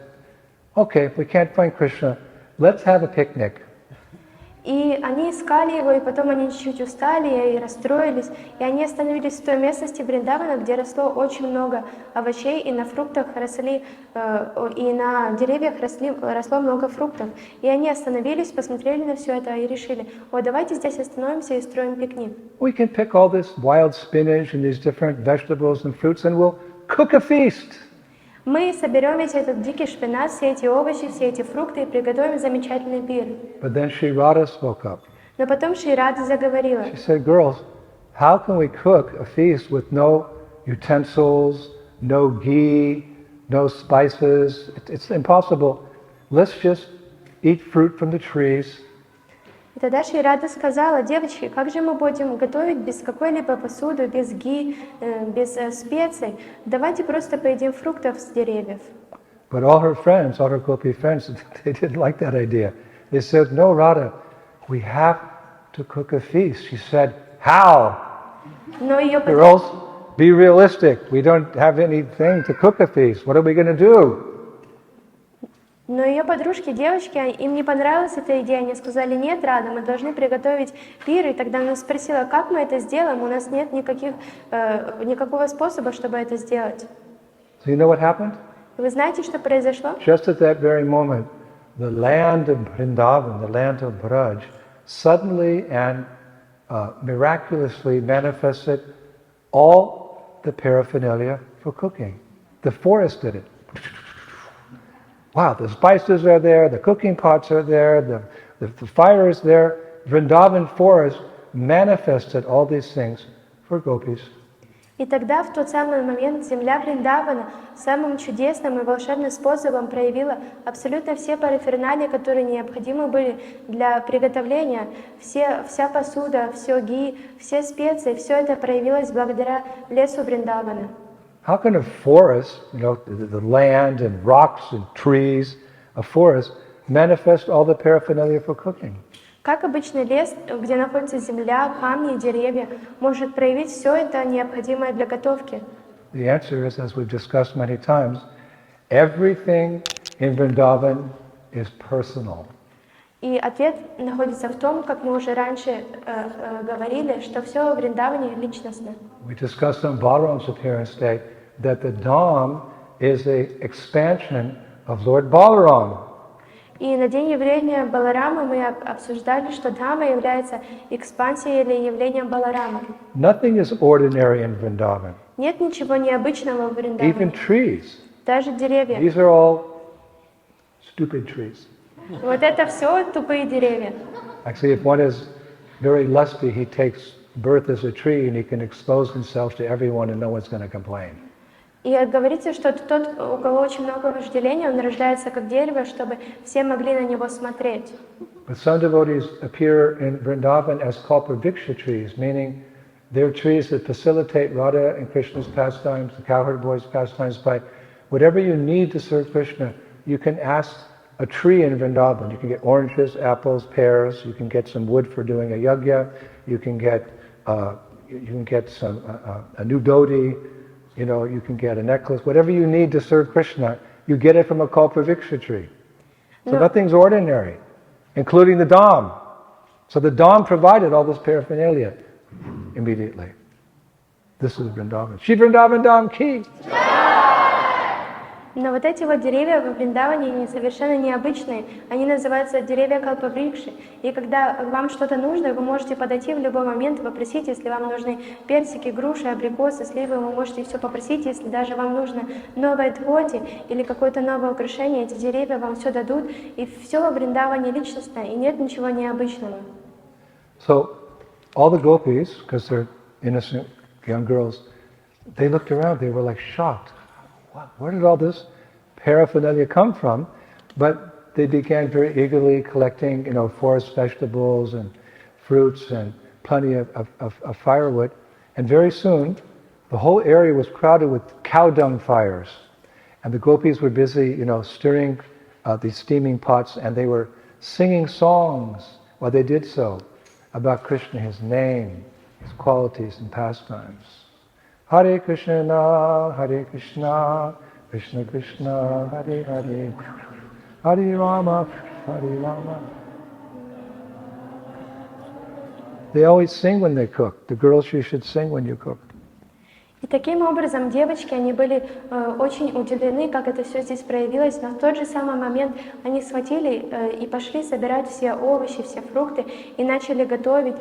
Speaker 1: okay, if we can't find Krishna, let's have a picnic.
Speaker 2: И они искали его, и потом они чуть-чуть устали и расстроились, и они остановились в той местности Вриндавана, где росло очень много овощей, и на фруктах росли, и на деревьях росло много фруктов. И они остановились, посмотрели на все это и решили: о, давайте здесь остановимся и устроим пикник.
Speaker 1: We can pick all this wild spinach and these different vegetables and fruits and we'll cook a feast.
Speaker 2: Мы соберем весь этот дикий шпинат, все эти овощи, все эти фрукты и приготовим замечательный пир.
Speaker 1: But then Shri Radha spoke up.
Speaker 2: Но потом Шри Рада заговорила.
Speaker 1: She said, girls, how can we cook a feast with no utensils, no ghee, no spices? It's impossible. Let's just eat fruit from the trees.
Speaker 2: И тогда Шри Рада сказала: девочки, как же мы будем готовить без какой-либо посуды, без ги, без специй? Давайте просто поедим фруктов с деревьев.
Speaker 1: But all her friends, all her Gopi friends, they didn't like that idea. They said, no, Radha, we have to cook a feast. She said, how?
Speaker 2: Но ее
Speaker 1: Girls, be realistic. We don't have anything to cook a feast. What are we going to do?
Speaker 2: подружки, девочки, им не понравилась эта идея. Они сказали: нет, Рада, мы должны приготовить пир. И тогда она спросила: как мы это сделаем? У нас нет никакого способа, чтобы это сделать.
Speaker 1: So you know what happened?
Speaker 2: Вы знаете, что произошло?
Speaker 1: Just at that very moment, the land of Vrindavan, the land of Braj, suddenly and miraculously manifested all the paraphernalia for cooking. The forest did it. Wow, the spices are there, the cooking pots are there, the fire is there. Vrindavan forest manifested all these things for gopis.
Speaker 2: И тогда, в тот самый момент, земля Вриндавана самым чудесным и волшебным способом проявила абсолютно все параферналии, которые необходимы были для приготовления. Вся посуда, все ги, все специи, все это проявилось благодаря лесу Вриндавана.
Speaker 1: How can a forest, the land and rocks and trees, a forest, manifest all the paraphernalia for cooking?
Speaker 2: Как обычный лес, где находится земля, камни и деревья, может проявить все это необходимое для готовки?
Speaker 1: The answer is, as we've discussed many times, everything in Vrindavan is personal.
Speaker 2: И ответ находится в том, как мы уже раньше говорили, что все в Вриндаване личностно.
Speaker 1: We discussed on Balaram's appearance day that the Dham is an expansion of Lord Balaram.
Speaker 2: И на день явления Баларама мы обсуждали, что Дхама является экспансией или явлением Баларама.
Speaker 1: Nothing is ordinary in Vrindavan.
Speaker 2: Нет ничего необычного в
Speaker 1: Even
Speaker 2: Вриндаване.
Speaker 1: trees.
Speaker 2: Даже деревья.
Speaker 1: These are all stupid trees.
Speaker 2: Вот это все тупые деревья.
Speaker 1: Actually, if one is very lusty, he takes birth as a tree and he can expose himself to everyone and no one's going to complain.
Speaker 2: И говорится, что тот, у кого очень много вожделения, он рождается как дерево, чтобы все могли на него смотреть.
Speaker 1: But some devotees appear in Vrindavan as kalpavriksha trees, meaning they're trees that facilitate Radha and Krishna's pastimes, the cowherd boys' pastimes, by whatever you need to serve Krishna, you can ask a tree in Vrindavan. You can get oranges, apples, pears, you can get some wood for doing a yajna, you can get some a new dhoti, you can get a necklace, whatever you need to serve Krishna, you get it from a kalpavriksha tree. So nothing's ordinary, including the Dham. So the Dham provided all this paraphernalia immediately. This is Vrindavan. Shri Vrindavan Dham ki!
Speaker 2: Но вот эти вот деревья во Вриндаване, они совершенно необычные. Они называются деревья калпаврикши. И когда вам что-то нужно, вы можете подойти в любой момент и попросить, если вам нужны персики, груши, абрикосы, сливы, вы можете все попросить. Если даже вам нужно новое дхоти или какое-то новое украшение, эти деревья вам все дадут. И все во Вриндаване личностно, и нет ничего необычного.
Speaker 1: So all the gopis, because they're innocent young girls, they looked around, they were like shocked. Where did all this paraphernalia come from? But they began very eagerly collecting, forest vegetables and fruits and plenty of firewood. And very soon, the whole area was crowded with cow dung fires. And the gopis were busy, stirring these steaming pots, and they were singing songs while they did so about Krishna, his name, his qualities and pastimes. Hare Krishna, Krishna Krishna, Hare Hare, Hare Rama, Hare Rama. They always sing when they cook. The girls, you should sing when you cook.
Speaker 2: И таким образом девочки, они были очень удивлены, как это все здесь проявилось, но в тот же самый момент они схватили и пошли собирать все овощи, все фрукты и начали готовить.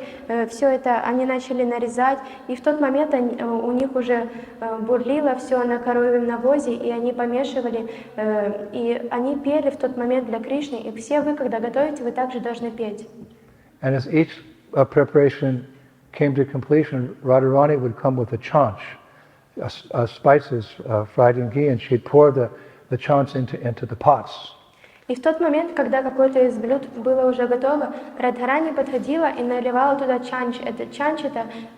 Speaker 2: Все это они начали нарезать, и в тот момент у них уже бурлило все на коровьем навозе, и они помешивали, и они пели в тот момент для Кришны, и все вы, когда готовите, вы также должны петь.
Speaker 1: And as each preparation came to completion, Radharani would come with a chaunch, spices fried in ghee, and she'd pour the chaunch into the pots.
Speaker 2: И в тот момент, когда какое-то из блюд было уже готово, Радхарани подходила и наливала туда чанч.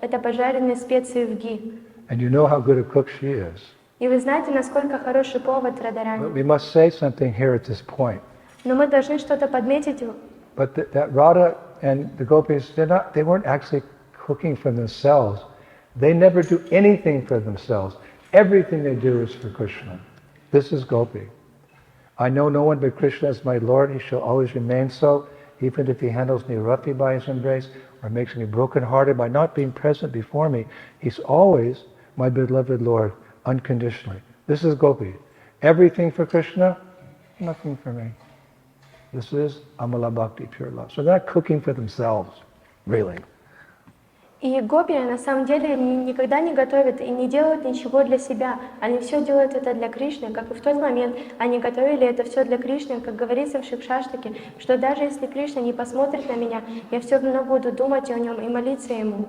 Speaker 2: Это пожаренные специи в ги.
Speaker 1: And you know how good a cook she is.
Speaker 2: И вы знаете, насколько хороший повар Радхарани.
Speaker 1: But we must say something here at this point.
Speaker 2: Но мы должны что-то подметить.
Speaker 1: But that Radha and the gopis, they weren't actually cooking for themselves. They never do anything for themselves. Everything they do is for Krishna. This is gopi. I know no one but Krishna as my Lord. He shall always remain so, even if he handles me roughly by his embrace or makes me broken-hearted by not being present before me. He's always my beloved Lord, unconditionally. This is gopi. Everything for Krishna, nothing for me. This is Amala Bhakti, pure love. So they're not cooking for themselves, really.
Speaker 2: И гопи на самом деле никогда не готовят и не делают ничего для себя. Они все делают это для Кришны, как и в тот момент они готовили это все для Кришны, как говорится в Шикшаштаке, что даже если Кришна не посмотрит на меня, я все равно буду думать о нем и молиться ему.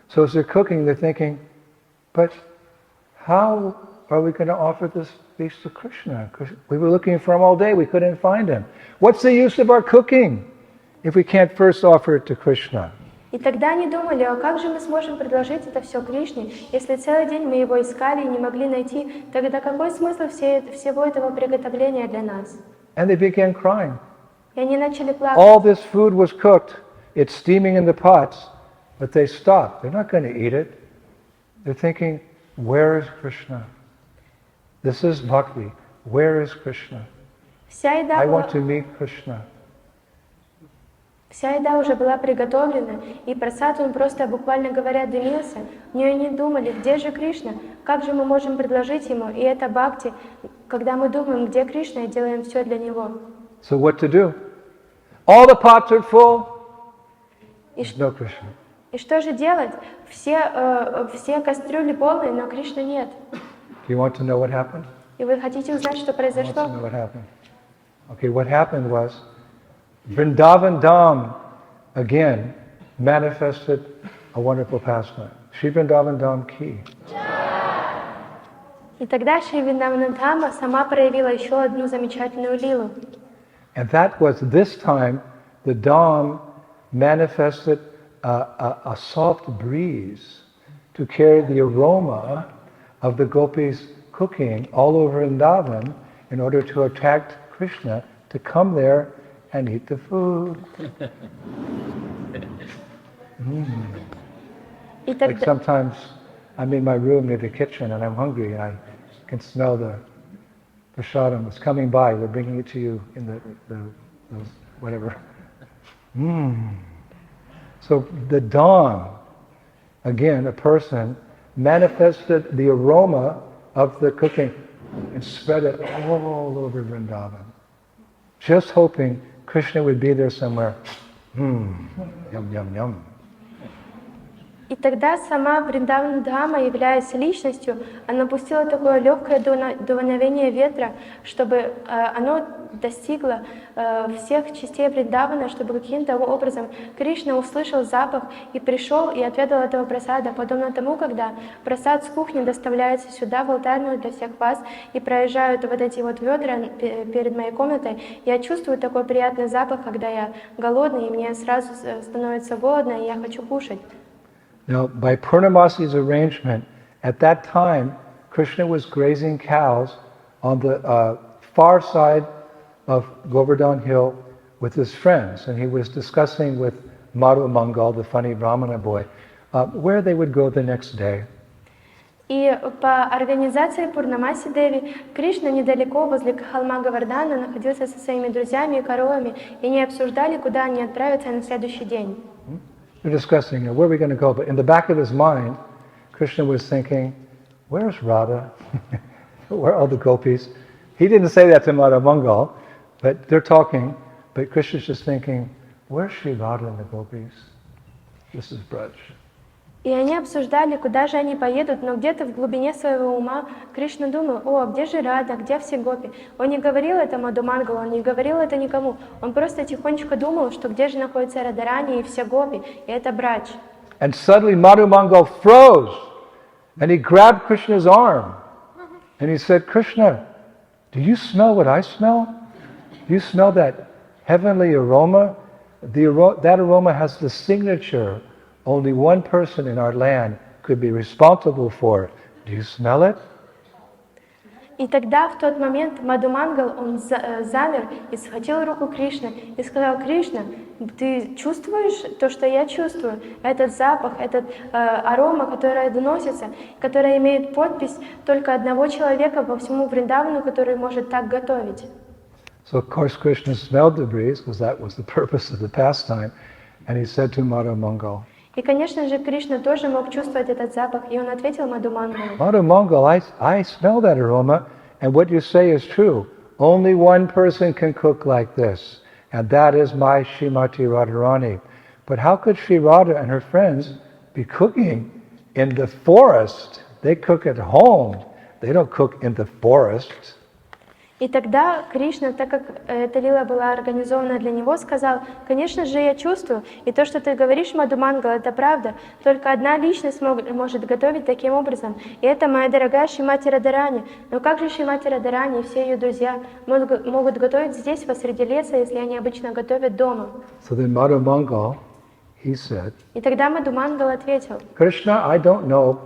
Speaker 1: So as they're cooking, they're thinking, but how are we going to offer this feast to Krishna? Because we were looking for him all day, we couldn't find him. What's the use of our cooking if we can't first offer it to Krishna?
Speaker 2: И тогда они думали, а как же мы сможем предложить это все Кришне, если целый день мы его искали и не могли найти, тогда какой смысл всего этого приготовления для нас?
Speaker 1: And they began crying.
Speaker 2: И они начали плакать.
Speaker 1: All this food was cooked, it's steaming in the pots, but they stopped. They're not going to eat it. They're thinking, where is Krishna? This is bhakti. Where is Krishna? I want to meet Krishna.
Speaker 2: Вся еда уже была приготовлена, и прасад, он просто, буквально говоря, дымился. Но они думали, где же Кришна? Как же мы можем предложить ему? И это бхакти, когда мы думаем, где Кришна, и делаем все для него.
Speaker 1: So what to do? All the pots are full. There's no Krishna.
Speaker 2: И что же делать? Все кастрюли полные, но Кришны нет.
Speaker 1: Do you want to know what happened?
Speaker 2: И вы хотите узнать, что произошло?
Speaker 1: I want to know what happened. Okay, what happened was Vrindavan Dham again manifested a wonderful pastime. Shri Vrindavan Dham ki.
Speaker 2: И тогда Шри Вриндавана Дхама сама проявила еще одну замечательную лилу.
Speaker 1: And that was this time the Dham manifested a soft breeze to carry the aroma of the gopis cooking all over Vrindavan in order to attract Krishna to come there and eat the food. Like sometimes I'm in my room near the kitchen and I'm hungry and I can smell the prasadam. It's coming by. They're bringing it to you in the whatever. So the dawn, again, a person manifested the aroma of the cooking and spread it all over Vrindavan, just hoping Krishna would be there somewhere. Yum, yum, yum.
Speaker 2: И тогда сама Вриндавана Дхама, являясь личностью, она пустила такое легкое дуновение ветра, чтобы оно достигло всех частей Вриндавана, чтобы каким-то образом Кришна услышал запах и пришел и отведал этого прасада, подобно тому, когда прасад с кухни доставляется сюда, в алтарную для всех вас, и проезжают вот эти вот ведра перед моей комнатой. Я чувствую такой приятный запах, когда я голодный, и мне сразу становится голодно, и я хочу кушать.
Speaker 1: Now, by Purnamasi's arrangement, at that time, Krishna was grazing cows on the far side of Govardhan Hill with his friends, and he was discussing with Madhu Mangal, the funny Brahmana boy, where they would go the next day.
Speaker 2: И по организации Пурнамаси Деви Кришна недалеко возле холма Гавардана находился со своими друзьями и коровами, и они обсуждали, куда они отправятся на следующий день.
Speaker 1: They're discussing where are we going to go, but in the back of his mind, Krishna was thinking, where's Radha? Where are all the gopis? He didn't say that to Madhu Mangal, but they're talking, but Krishna's just thinking, where's Sri Radha and the gopis? This is Braj.
Speaker 2: И они обсуждали, куда же они поедут, но где-то в глубине своего ума Кришна думал, о, где же Рада, где все гопи? Он не говорил это Мадху Мангалу, он не говорил это никому. Он просто тихонечко думал, что где же находится Радарани и все гопи, и это Брадж.
Speaker 1: And suddenly Madhumangal froze, and he grabbed Krishna's arm, and he said, Krishna, do you smell what I smell? Do you smell that heavenly aroma? That aroma has the signature only one person in our land could be responsible for. Do you smell it?
Speaker 2: И тогда, в тот момент, Мадхумангал, он замер и схватил руку Кришны и сказал: Кришна, ты чувствуешь то, что я чувствую? Этот запах, этот арома, которая доносится, которая имеет подпись только одного человека по всему Вриндавану, который может так готовить.
Speaker 1: So of course Krishna smelled the breeze, because that was the purpose of the pastime, and he said to Madhumangal,
Speaker 2: И, конечно же, Кришна тоже мог чувствовать этот запах, и он ответил Мадхумангалу:
Speaker 1: Madhumangal, I smell that aroma, and what you say is true. Only one person can cook like this, and that is my Srimati Radharani. But how could Sri Radha and her friends be cooking in the forest? They cook at home. They don't cook in the forest.
Speaker 2: И тогда Кришна, так как эта лила была организована для него, сказал: конечно же, я чувствую, и то, что ты говоришь, Мадхумангал, это правда. Только одна личность может готовить таким образом, и это моя дорогая Шримати Радharani. Но как же Шримати Радharani и все ее друзья могут готовить здесь, посреди леса, если они обычно готовят дома?
Speaker 1: So then Madhumangal, he said,
Speaker 2: И тогда Мадхумангал ответил:
Speaker 1: Krishna, I don't know,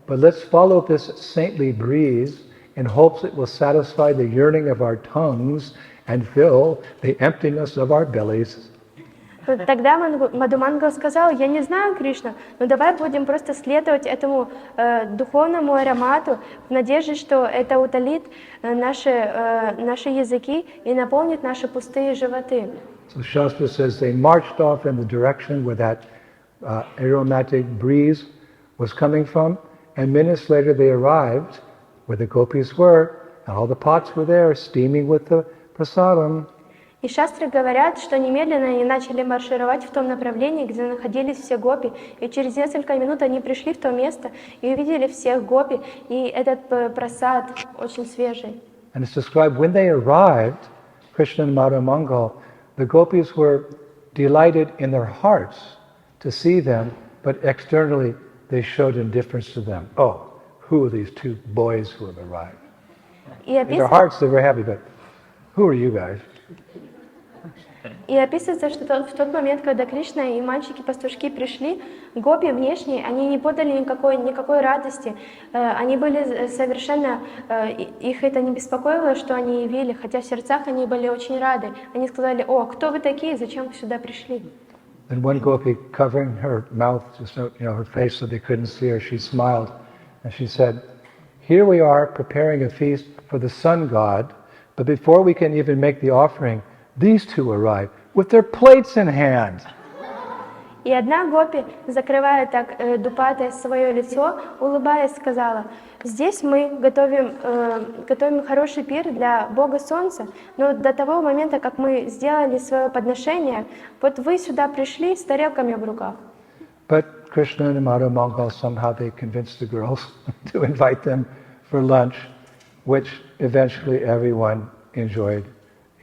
Speaker 1: but let's follow this saintly breeze in hopes it will satisfy the yearning of our tongues and fill the emptiness of our bellies.
Speaker 2: Тогда Мадхумангал сказал: я не знаю, Кришна, но давай будем просто следовать этому духовному аромату в надежде, что это утолит наши языки и наполнит наши пустые животы.
Speaker 1: So Shastra says they marched off in the direction where that aromatic breeze was coming from, and minutes later they arrived where the gopis were, and all the pots were there, steaming with the prasadam.
Speaker 2: И шастры говорят, что немедленно они начали маршировать в том направлении, где находились все гопи, и через несколько минут они пришли в то место и увидели всех гопи, и этот прасад очень свежий.
Speaker 1: And it's described when they arrived, Krishna and Madhumangal, the gopis were delighted in their hearts to see them, but externally they showed indifference to them. Oh, who are these two boys who have arrived? In their hearts they were happy, but who are you guys?
Speaker 2: И описывается, что в тот момент, когда Кришна и мальчики-пастушки пришли, гопи внешние, они не подали никакой радости. Они были совершенно, их это не беспокоило, что они явили, хотя в сердцах они были очень рады. Они сказали: о, кто вы такие, зачем вы сюда пришли?
Speaker 1: And one gopi, covering her mouth, just her face so they couldn't see her, she smiled and she said, here we are preparing a feast for the sun god, but before we can even make the offering, these two arrive with their plates in hand.
Speaker 2: И одна гопи, закрывая так дупатой свое лицо, улыбаясь, сказала: здесь мы готовим хороший пир для Бога Солнца, но до того момента, как мы сделали свое подношение, вот вы сюда пришли с тарелками в руках.
Speaker 1: But Krishna and Madhumangal, somehow they convinced the girls to invite them for lunch, which eventually everyone enjoyed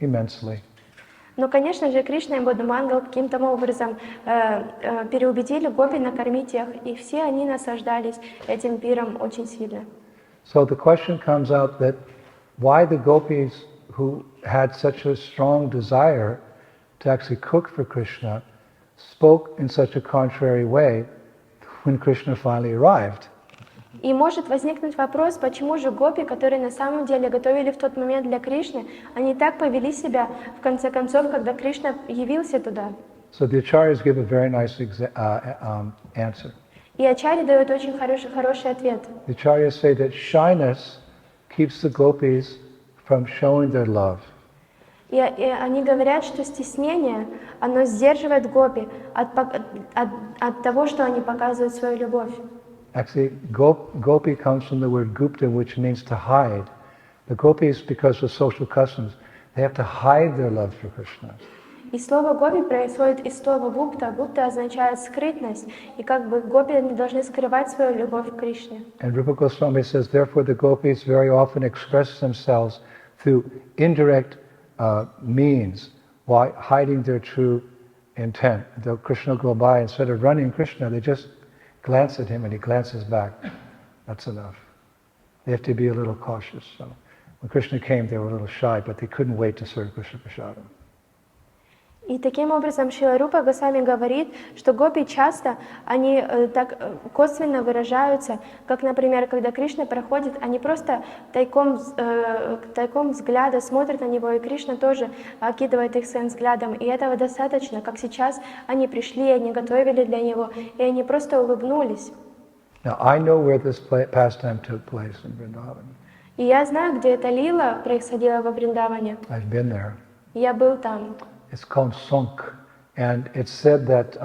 Speaker 1: immensely.
Speaker 2: Но, конечно же, Кришна и Мадхумангал каким-то образом переубедили гопи накормить их, и все они наслаждались этим пиром очень сильно.
Speaker 1: So the question comes out that why the gopis who had such a strong desire to actually cook for Krishna spoke in such a contrary way when Krishna finally arrived.
Speaker 2: И может возникнуть вопрос, почему же гопи, которые на самом деле готовили в тот момент для Кришны, они так повели себя, в конце концов, когда Кришна явился туда.
Speaker 1: So the acharyas give a very nice answer.
Speaker 2: И ачарьи дают очень хороший ответ.
Speaker 1: The acharyas say that shyness keeps the gopis from showing their love.
Speaker 2: И они говорят, что стеснение, оно сдерживает гопи от того, что они показывают свою любовь.
Speaker 1: Actually, gopi comes from the word gupta, which means to hide. The gopis, because of social customs, they have to hide their love for Krishna.
Speaker 2: И слово гопи происходит из слова гупта. Гупта означает скрытность, и как бы гопи они должны скрывать свою любовь к Кришне.
Speaker 1: And Rupa Goswami says, therefore, the gopis very often express themselves through indirect means, while hiding their true intent. Though Krishna will go by, instead of running Krishna, they just glance at him and he glances back. That's enough. They have to be a little cautious. So when Krishna came, they were a little shy, but they couldn't wait to serve Krishna Prasadam.
Speaker 2: И таким образом Шрила Рупа Госвами говорит, что гопи часто, они так косвенно выражаются, как, например, когда Кришна проходит, они просто тайком взгляда смотрят на него, и Кришна тоже окидывает их своим взглядом. И этого достаточно, как сейчас они пришли, они готовили для него, и они просто улыбнулись.
Speaker 1: Now I know where this pastime took place in Vrindavan.
Speaker 2: И я знаю, где эта лила происходила во Вриндаване.
Speaker 1: I've been there.
Speaker 2: Я был там.
Speaker 1: It's called Sonk, and it's said that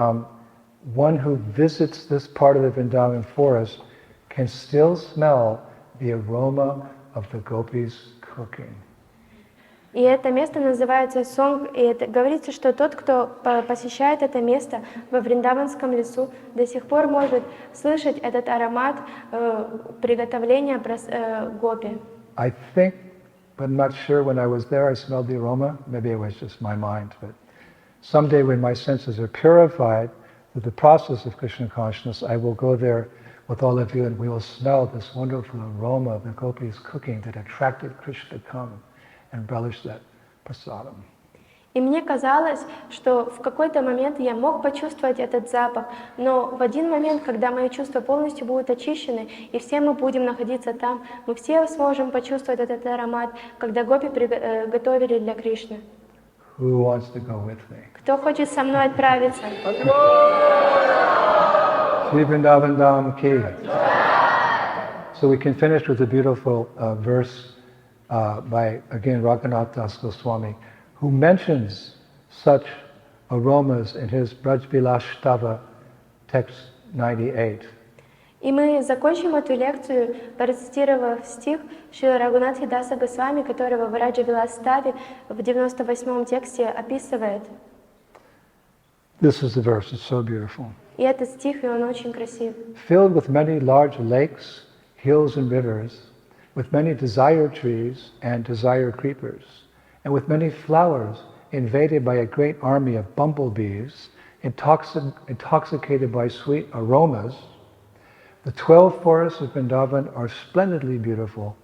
Speaker 1: one who visits this part of the Vrindavan forest can still smell the aroma of the gopis cooking.
Speaker 2: И это место называется Сонг, и это, говорится, что тот, кто посещает это место во Вриндаванском лесу, до сих пор может слышать этот аромат приготовления гопи.
Speaker 1: I think, but I'm not sure, when I was there I smelled the aroma. Maybe it was just my mind, but someday when my senses are purified through the process of Krishna consciousness, I will go there with all of you and we will smell this wonderful aroma of the gopis cooking that attracted Krishna to come and relish that prasadam.
Speaker 2: И мне казалось, что в какой-то момент я мог почувствовать этот запах, но в один момент, когда мои чувства полностью будут очищены, и все мы будем находиться там, мы все сможем почувствовать этот аромат, когда гопи готовили для Кришны.
Speaker 1: Who wants to go with me?
Speaker 2: Кто хочет со мной отправиться?
Speaker 1: Shri Vrindavan Dham ki. So we can finish with a beautiful verse by, again, Raghunath Das Goswami, who mentions such aromas in his Braj Vilashtava, text 98.
Speaker 2: И мы закончим эту лекцию, процитировав стих Шрила Рагунатхи Даса Госвами, которого в Раджа Виластаве в 98-м тексте описывает.
Speaker 1: This is the verse, it's so beautiful.
Speaker 2: И этот стих, и он очень красив.
Speaker 1: Filled with many large lakes, hills and rivers, with many desire trees and desire creepers, and with many flowers invaded by a great army of bumblebees, intoxicated by sweet aromas, the 12 forests of Vrindavan are splendidly beautiful.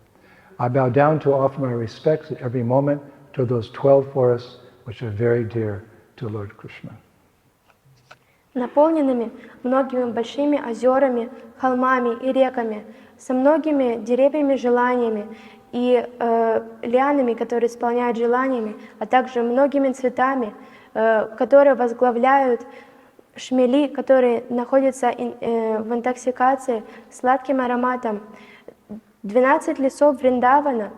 Speaker 1: I bow down to offer my respects at every moment to those 12 forests which are very dear to Lord Krishna.
Speaker 2: Наполненными многими большими озерами, холмами и реками, со многими деревьями желаниями и лианами, которые исполняют желаниями, а также многими цветами, которые возглавляют шмели, которые находятся в интоксикации сладким ароматом. 12 лесов Вриндавана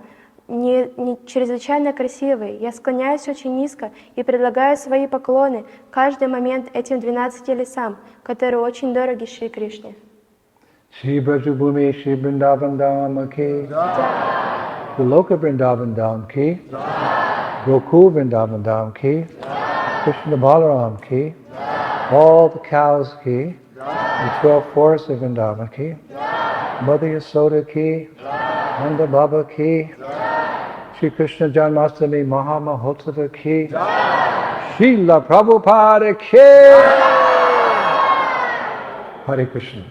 Speaker 2: не чрезвычайно красивые. Я склоняюсь очень низко и предлагаю свои поклоны каждый момент этим 12 лесам, которые очень дороги Шри Кришне.
Speaker 1: Shri Brajabhumi Shri Vrindavan Dham ki, Loka Vrindavan Dham ki, Gokul Vrindavan Dham ki, Krishna Balaram ki, all the cows ki, the 12 forests of Vrindavan ki, Mother Yasoda ki, Nanda Baba ki, Shri Krishna Janmastami Maha Mahotsava ki, Srila Prabhupada ki. Hare Krishna.